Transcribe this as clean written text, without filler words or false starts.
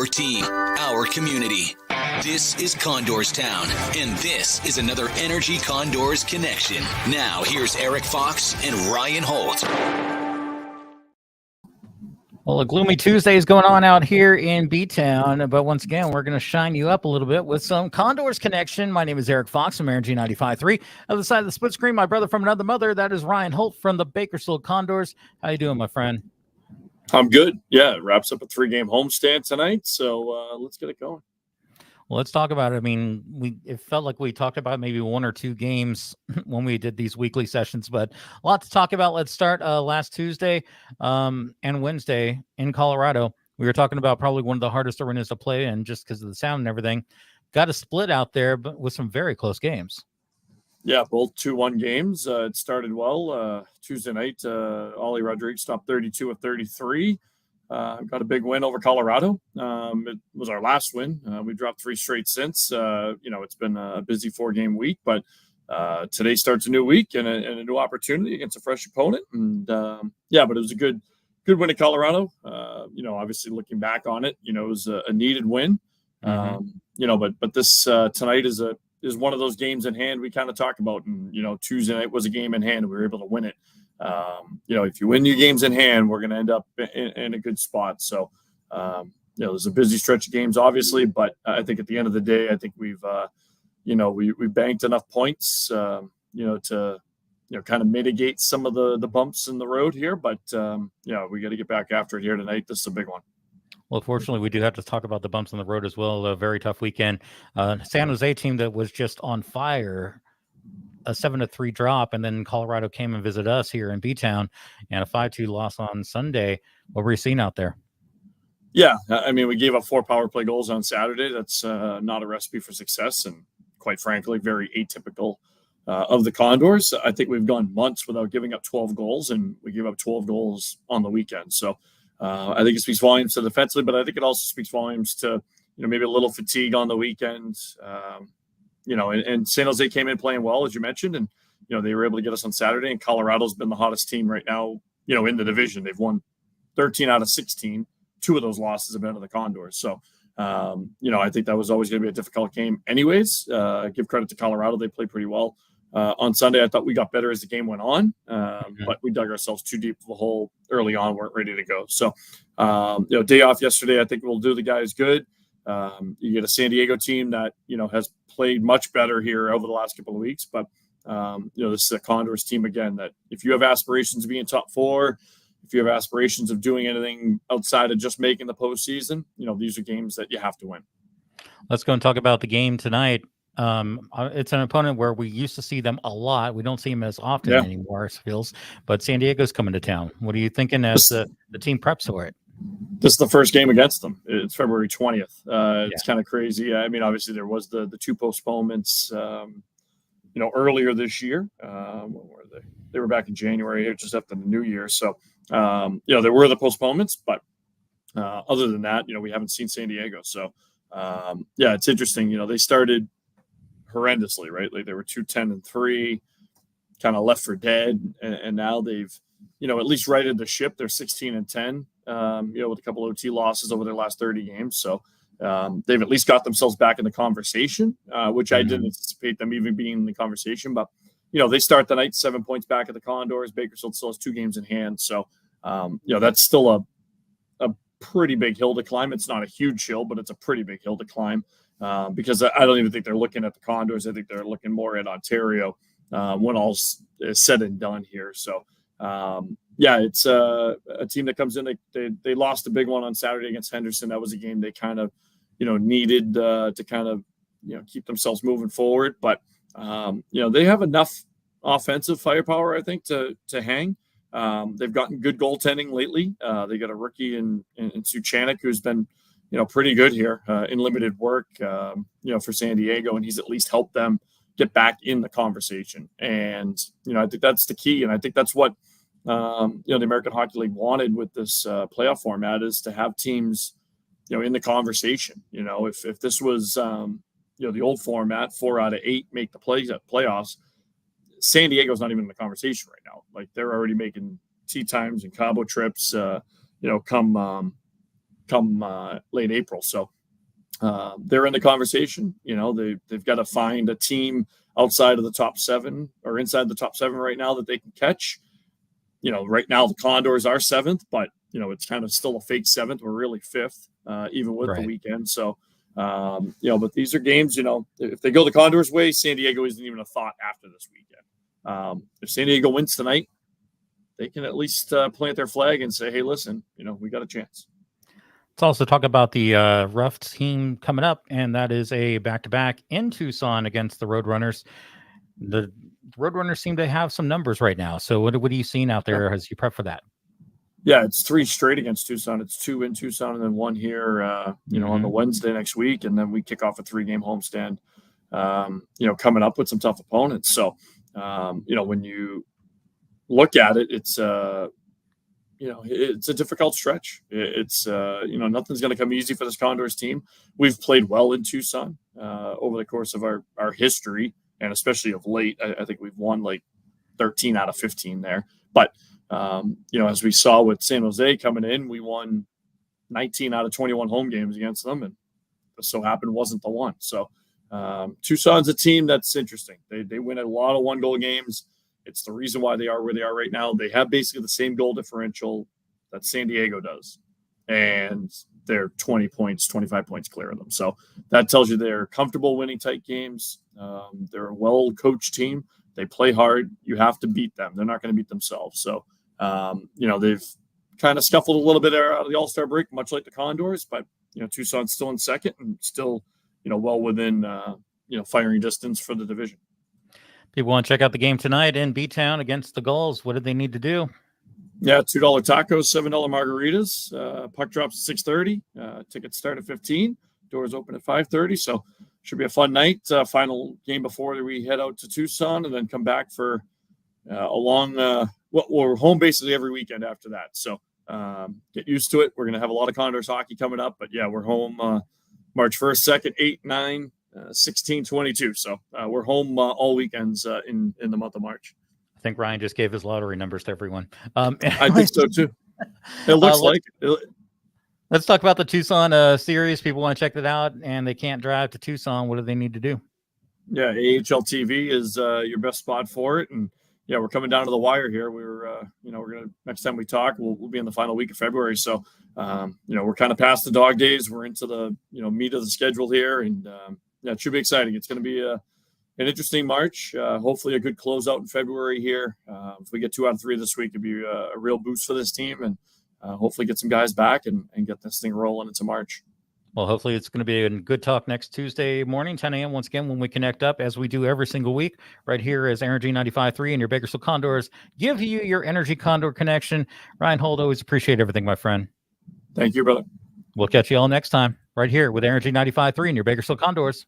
our team, our community. This is CondorsTown, and this is another Energy Condors connection. Now, here's Erik Fox and Ryan Holt. Well, a gloomy Tuesday is going on out here in B-Town, but once again, we're going to shine you up a little bit with some Condors connection. My name is Erik Fox from Energy 95.3. Other side of the split screen, my brother from another mother, that is Ryan Holt from the Bakersfield Condors. How you doing, my friend? I'm good. Yeah, it wraps up a 3-game homestand tonight, so let's get it going. Well, let's talk about it. I mean, it felt like we talked about maybe 1 or 2 games when we did these weekly sessions, but a lot to talk about. Let's start last Tuesday and Wednesday in Colorado. We were talking about probably one of the hardest arenas to play in just because of the sound and everything. Got a split out there, but with some very close games. Yeah, both 2-1 games. It started well. Tuesday night, Ollie Rodriguez stopped 32 of 33. Got a big win over Colorado. It was our last win. We dropped 3 straight since. It's been a busy 4-game week, but today starts a new week and a new opportunity against a fresh opponent. And but it was a good win at Colorado. Obviously looking back on it, it was a needed win. But this tonight is one of those games in hand we kind of talk about. And Tuesday night was a game in hand. We were able to win it. If you win your games in hand, we're going to end up in a good spot. So, there's a busy stretch of games, obviously, but I think at the end of the day, I think we've, we banked enough points, to, kind of mitigate some of the bumps in the road here. But, we got to get back after it here tonight. This is a big one. Well, fortunately, we do have to talk about the bumps on the road as well. A very tough weekend. San Jose team that was just on fire. A 7-3 drop, and then Colorado came and visited us here in B-Town, and a 5-2 loss on Sunday. What were you seeing out there? Yeah, I mean, we gave up 4 power play goals on Saturday. That's not a recipe for success, and quite frankly, very atypical of the Condors. I think we've gone months without giving up 12 goals, and we gave up 12 goals on the weekend. So I think it speaks volumes to defensively, but I think it also speaks volumes to maybe a little fatigue on the weekend. And San Jose came in playing well, as you mentioned, and, they were able to get us on Saturday, and Colorado's been the hottest team right now, in the division. They've won 13 out of 16. 2 of those losses have been to the Condors. So, I think that was always going to be a difficult game anyways. Give credit to Colorado. They played pretty well. On Sunday, I thought we got better as the game went on, but we dug ourselves too deep of a hole early on, weren't ready to go. So, day off yesterday, I think we'll do the guys good. You get a San Diego team that, has played much better here over the last couple of weeks. But, this is a Condors team, again, that if you have aspirations of being top 4, if you have aspirations of doing anything outside of just making the postseason, these are games that you have to win. Let's go and talk about the game tonight. It's an opponent where we used to see them a lot. We don't see them as often anymore, it feels. But San Diego's coming to town. What are you thinking as the team preps for it? This is the first game against them. It's February 20th. It's kind of crazy. I mean, obviously there was the 2 postponements, earlier this year. When were they? They were back in January, just after the New Year. So, there were the postponements, but other than that, we haven't seen San Diego. So, it's interesting. They started horrendously, right? Like they were 2-10-3, kind of left for dead, and now they've, at least righted the ship. They're 16-10. With a couple OT losses over their last 30 games. So they've at least got themselves back in the conversation, which I didn't anticipate them even being in the conversation. But, they start the night 7 points back at the Condors. Bakersfield still has 2 games in hand. So, that's still a pretty big hill to climb. It's not a huge hill, but it's a pretty big hill to climb because I don't even think they're looking at the Condors. I think they're looking more at Ontario when all's said and done here. So, it's a team that comes in. They lost a big one on Saturday against Henderson. That was a game they kind of, needed to kind of, keep themselves moving forward. But, they have enough offensive firepower, I think, to hang. They've gotten good goaltending lately. They got a rookie in Suchanek who's been, pretty good here in limited work, for San Diego. And he's at least helped them get back in the conversation. And, I think that's the key. And I think that's what, the American Hockey League wanted with this playoff format is to have teams, in the conversation. If this was, the old format, 4 out of 8 make the playoffs, San Diego's not even in the conversation right now. Like they're already making tee times and Cabo trips, come come late April. So they're in the conversation. They've got to find a team outside of the top 7 or inside the top 7 right now that they can catch. Right now the Condors are 7th, but it's kind of still a fake 7th. We're really 5th, even with the weekend. So, but these are games, if they go the Condors way, San Diego isn't even a thought after this weekend. If San Diego wins tonight, they can at least plant their flag and say, hey, listen, we got a chance. Let's also talk about the rough team coming up, and that is a back-to-back in Tucson against the Roadrunners. The Roadrunners seem to have some numbers right now. So what are you seeing out there as you prep for that? Yeah, it's 3 straight against Tucson. It's 2 in Tucson and then 1 here, on the Wednesday next week. And then we kick off a 3-game homestand, coming up with some tough opponents. So, when you look at it, it's a difficult stretch. It's nothing's going to come easy for this Condors team. We've played well in Tucson over the course of our history, and especially of late. I think we've won like 13 out of 15 there. But, as we saw with San Jose coming in, we won 19 out of 21 home games against them, and it so happened wasn't the one. So Tucson's a team that's interesting. They win a lot of 1-goal games. It's the reason why they are where they are right now. They have basically the same goal differential that San Diego does, and they're 20 points, 25 points clear of them. So that tells you they're comfortable winning tight games. They're a well-coached team. They play hard. You have to beat them. They're not going to beat themselves. So, they've kind of scuffled a little bit out of the All-Star break, much like the Condors, but, Tucson's still in second and still, well within, firing distance for the division. People want to check out the game tonight in B-Town against the Gulls. What do they need to do? Yeah, $2 tacos, $7 margaritas. Puck drops at 6:30. Tickets start at 15. Doors open at 5:30. So should be a fun night. Final game before we head out to Tucson and then come back for we're home basically every weekend after that. So get used to it. We're going to have a lot of Condors hockey coming up. But, yeah, we're home March 1st, 2nd, 8, 9, 16, 22. So we're home all weekends in the month of March. I think Ryan just gave his lottery numbers to everyone. I think so, too. It looks like it. Let's talk about the Tucson series. People want to check that out, and they can't drive to Tucson. What do they need to do? Yeah, AHL TV is your best spot for it. And, yeah, we're coming down to the wire here. We're going to, next time we talk, we'll be in the final week of February. So, we're kind of past the dog days. We're into the, meat of the schedule here. And, it should be exciting. It's going to be an interesting March. Hopefully a good closeout in February here. If we get 2 out of 3 this week, it'd be a real boost for this team. And, hopefully get some guys back and get this thing rolling into March. Well, hopefully it's going to be a good talk next Tuesday morning, 10 a.m. once again when we connect up, as we do every single week, right here as Energy 95.3 and your Bakersfield Condors give you your Energy Condor connection. Ryan Holt, always appreciate everything, my friend. Thank you, brother. We'll catch you all next time right here with Energy 95.3 and your Bakersfield Condors.